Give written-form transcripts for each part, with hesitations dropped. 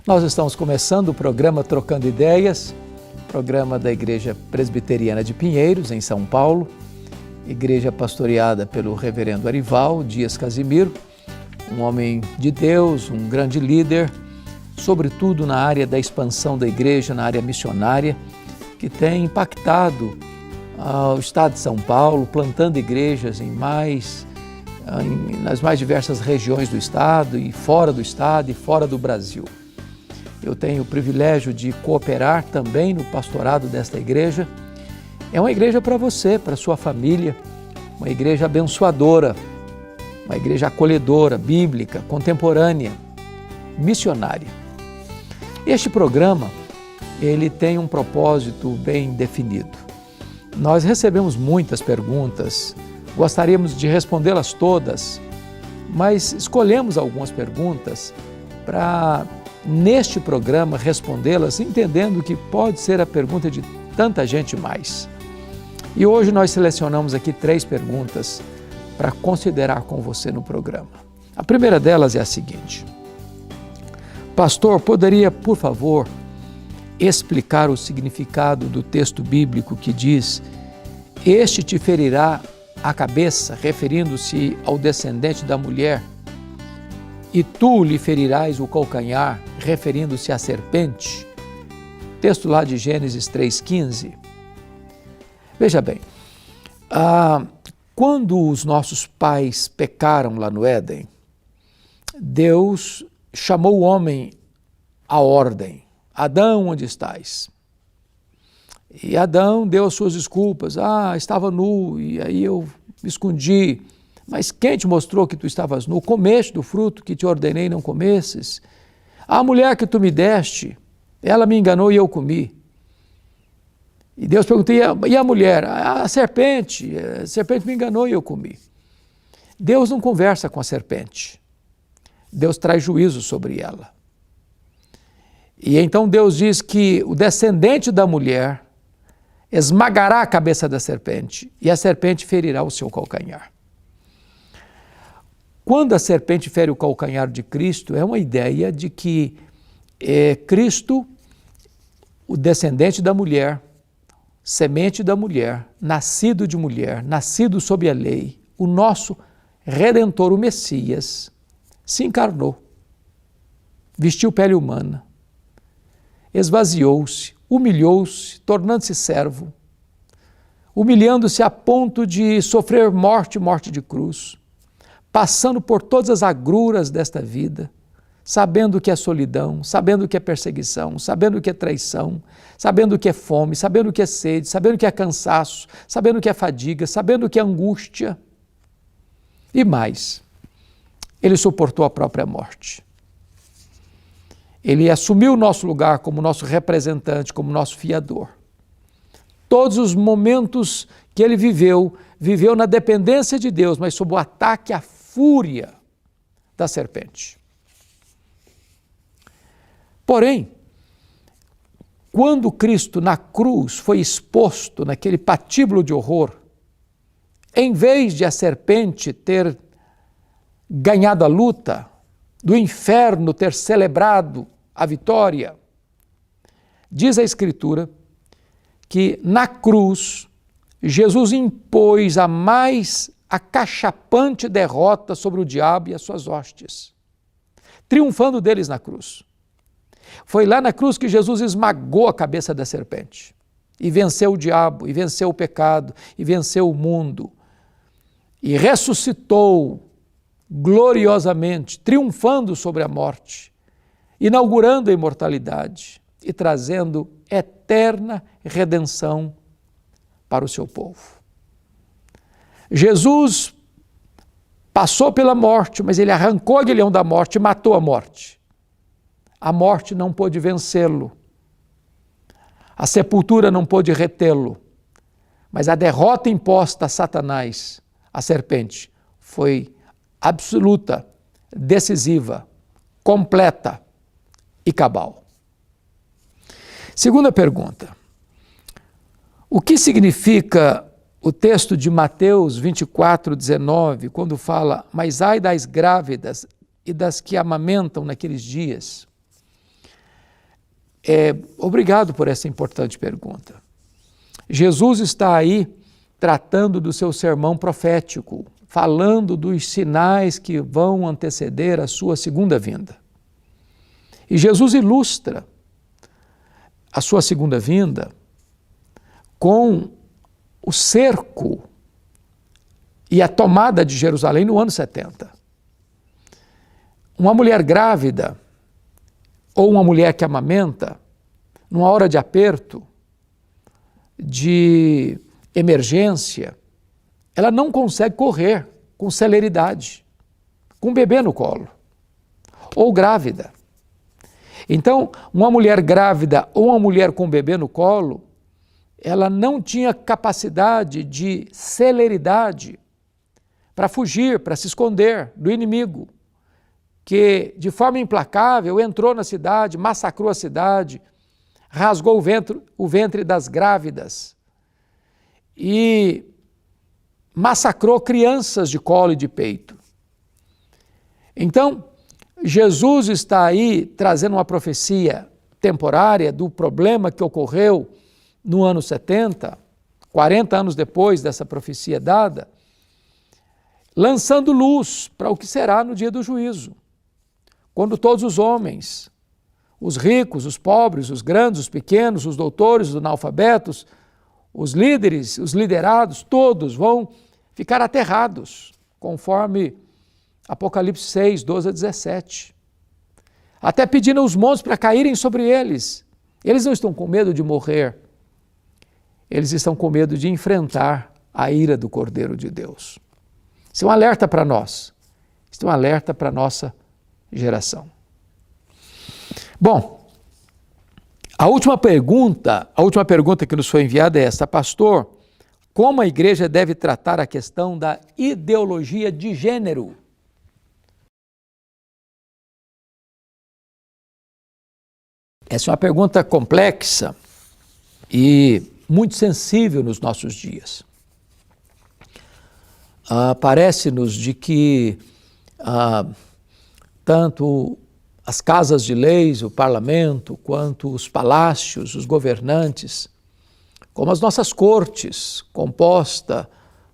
Nós estamos começando o programa Trocando Ideias, programa da Igreja Presbiteriana de Pinheiros, em São Paulo, igreja pastoreada pelo reverendo Arival Dias Casimiro, um homem de Deus, um grande líder, sobretudo na área da expansão da igreja, na área missionária, que tem impactado o estado de São Paulo, plantando igrejas nas mais diversas regiões do estado e fora do Brasil. Eu tenho o privilégio de cooperar também no pastorado desta igreja. É uma igreja para você, para sua família, uma igreja abençoadora, uma igreja acolhedora, bíblica, contemporânea, missionária. Este programa, ele tem um propósito bem definido. Nós recebemos muitas perguntas, gostaríamos de respondê-las todas, mas escolhemos algumas perguntas para, neste programa, respondê-las, entendendo que pode ser a pergunta de tanta gente mais. E hoje nós selecionamos aqui 3 perguntas para considerar com você no programa. A primeira delas é a seguinte: Pastor, poderia, por favor, explicar o significado do texto bíblico que diz: este te ferirá a cabeça, referindo-se ao descendente da mulher, e tu lhe ferirás o calcanhar, referindo-se à serpente? Texto lá de Gênesis 3,15. Veja bem, quando os nossos pais pecaram lá no Éden, Deus chamou o homem à ordem: Adão, onde estás? E Adão deu as suas desculpas: estava nu e aí eu me escondi. Mas quem te mostrou que tu estavas nu? Comeste do fruto que te ordenei não comesses. A mulher que tu me deste, ela me enganou e eu comi. E Deus perguntou: e a mulher? A serpente me enganou e eu comi. Deus não conversa com a serpente. Deus traz juízo sobre ela. E então Deus diz que o descendente da mulher esmagará a cabeça da serpente e a serpente ferirá o seu calcanhar. Quando a serpente fere o calcanhar de Cristo, é uma ideia de que Cristo, o descendente da mulher, semente da mulher, nascido de mulher, nascido sob a lei, o nosso Redentor, o Messias, se encarnou, vestiu pele humana, esvaziou-se, humilhou-se, tornando-se servo, humilhando-se a ponto de sofrer morte de cruz, passando por todas as agruras desta vida, sabendo o que é solidão, sabendo o que é perseguição, sabendo o que é traição, sabendo o que é fome, sabendo o que é sede, sabendo o que é cansaço, sabendo o que é fadiga, sabendo o que é angústia. E mais, ele suportou a própria morte. Ele assumiu o nosso lugar como nosso representante, como nosso fiador. Todos os momentos que ele viveu na dependência de Deus, mas sob o ataque, a fúria da serpente. Porém, quando Cristo na cruz foi exposto naquele patíbulo de horror, em vez de a serpente ter ganhado a luta, do inferno ter celebrado a vitória, diz a Escritura que na cruz Jesus impôs a mais acachapante derrota sobre o diabo e as suas hostes, triunfando deles na cruz. Foi lá na cruz que Jesus esmagou a cabeça da serpente e venceu o diabo, e venceu o pecado, e venceu o mundo, e ressuscitou gloriosamente, triunfando sobre a morte, inaugurando a imortalidade e trazendo eterna redenção para o seu povo. Jesus passou pela morte, mas ele arrancou o aguilhão da morte e matou a morte. A morte não pôde vencê-lo. A sepultura não pôde retê-lo. Mas a derrota imposta a Satanás, a serpente, foi absoluta, decisiva, completa e cabal. Segunda pergunta: o que significa o texto de Mateus 24:19, quando fala: mas ai das grávidas e das que amamentam naqueles dias? Obrigado por essa importante pergunta. Jesus está aí tratando do seu sermão profético, falando dos sinais que vão anteceder a sua segunda vinda. E Jesus ilustra a sua segunda vinda com o cerco e a tomada de Jerusalém no ano 70. Uma mulher grávida ou uma mulher que amamenta, numa hora de aperto, de emergência, ela não consegue correr com celeridade, com um bebê no colo, ou grávida. Então, uma mulher grávida ou uma mulher com um bebê no colo, ela não tinha capacidade de celeridade para fugir, para se esconder do inimigo, que de forma implacável entrou na cidade, massacrou a cidade, rasgou o ventre das grávidas e massacrou crianças de colo e de peito. Então, Jesus está aí trazendo uma profecia temporária do problema que ocorreu no ano 70, 40 anos depois dessa profecia dada, lançando luz para o que será no dia do juízo, quando todos os homens, os ricos, os pobres, os grandes, os pequenos, os doutores, os analfabetos, os líderes, os liderados, todos vão ficar aterrados, conforme Apocalipse 6, 12 a 17. Até pedindo aos montes para caírem sobre eles. Eles não estão com medo de morrer, eles estão com medo de enfrentar a ira do Cordeiro de Deus. Isso é um alerta para nós, isso é um alerta para a nossa geração. Bom, a última pergunta que nos foi enviada é esta: pastor, como a igreja deve tratar a questão da ideologia de gênero? Essa é uma pergunta complexa e muito sensível nos nossos dias. Parece-nos de que tanto as casas de leis, o parlamento, quanto os palácios, os governantes, como as nossas cortes, composta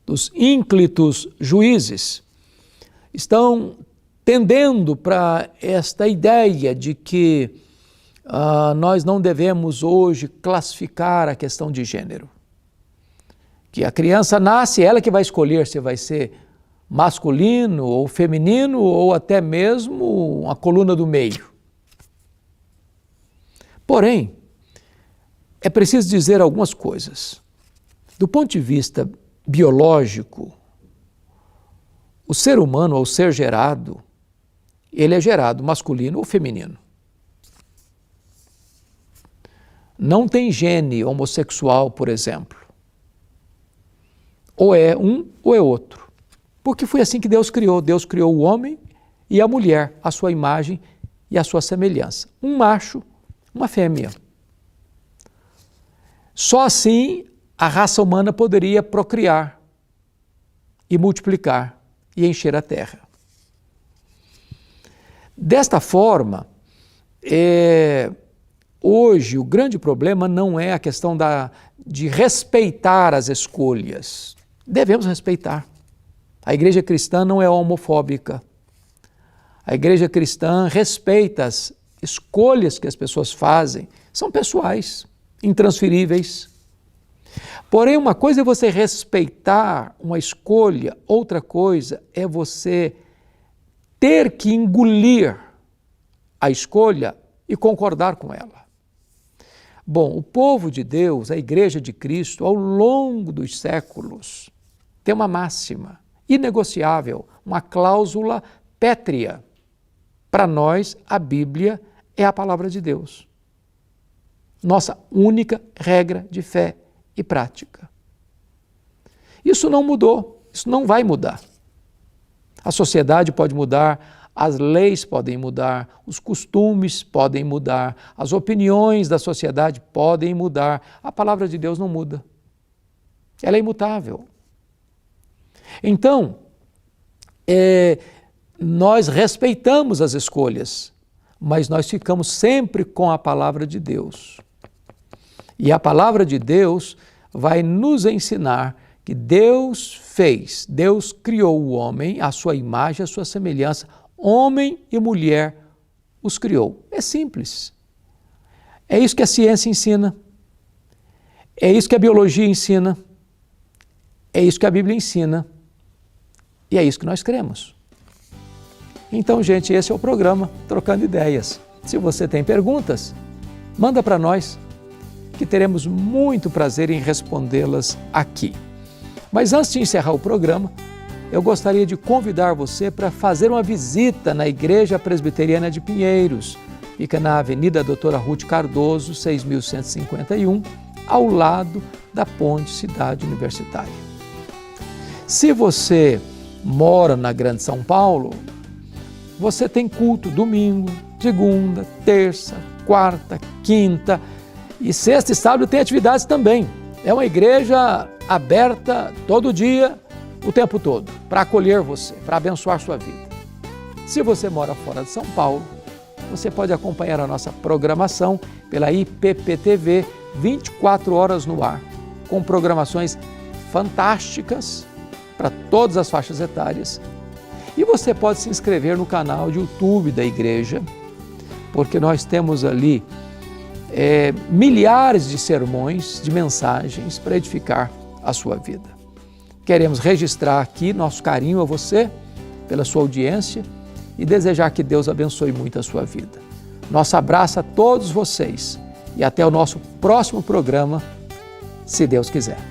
dos ínclitos juízes, estão tendendo para esta ideia de que nós não devemos hoje classificar a questão de gênero. Que a criança nasce, ela que vai escolher se vai ser masculino ou feminino ou até mesmo uma coluna do meio. Porém, é preciso dizer algumas coisas. Do ponto de vista biológico, o ser humano, ao ser gerado, ele é gerado masculino ou feminino. Não tem gene homossexual, por exemplo. Ou é um ou é outro. Porque foi assim que Deus criou. Deus criou o homem e a mulher, a sua imagem e a sua semelhança. Um macho, uma fêmea. Só assim a raça humana poderia procriar e multiplicar e encher a terra. Desta forma, hoje o grande problema não é a questão de respeitar as escolhas. Devemos respeitar. A igreja cristã não é homofóbica. A igreja cristã respeita as escolhas que as pessoas fazem. São pessoais, intransferíveis. Porém, uma coisa é você respeitar uma escolha, outra coisa é você ter que engolir a escolha e concordar com ela. Bom, o povo de Deus, a igreja de Cristo, ao longo dos séculos, tem uma máxima inegociável, uma cláusula pétrea. Para nós, a Bíblia é a palavra de Deus. Nossa única regra de fé e prática. Isso não mudou, isso não vai mudar. A sociedade pode mudar, as leis podem mudar, os costumes podem mudar, as opiniões da sociedade podem mudar. A palavra de Deus não muda. Ela é imutável. Então, nós respeitamos as escolhas, mas nós ficamos sempre com a palavra de Deus. E a palavra de Deus vai nos ensinar que Deus criou o homem, à sua imagem, à sua semelhança, homem e mulher os criou. É simples. É isso que a ciência ensina, é isso que a biologia ensina, é isso que a Bíblia ensina e é isso que nós cremos. Então, gente, esse é o programa Trocando Ideias. Se você tem perguntas, manda para nós, que teremos muito prazer em respondê-las aqui. Mas antes de encerrar o programa, eu gostaria de convidar você para fazer uma visita na Igreja Presbiteriana de Pinheiros. Fica na Avenida Doutora Ruth Cardoso, 6.151, ao lado da Ponte Cidade Universitária. Se você mora na Grande São Paulo, você tem culto domingo, segunda, terça, quarta, quinta e sexta e sábado tem atividades também. É uma igreja aberta todo dia, o tempo todo, para acolher você, para abençoar sua vida. Se você mora fora de São Paulo, você pode acompanhar a nossa programação pela IPPTV 24 horas no ar, com programações fantásticas para todas as faixas etárias. E você pode se inscrever no canal de YouTube da igreja, porque nós temos ali milhares de sermões, de mensagens para edificar a sua vida. Queremos registrar aqui nosso carinho a você, pela sua audiência, e desejar que Deus abençoe muito a sua vida. Nosso abraço a todos vocês e até o nosso próximo programa, se Deus quiser.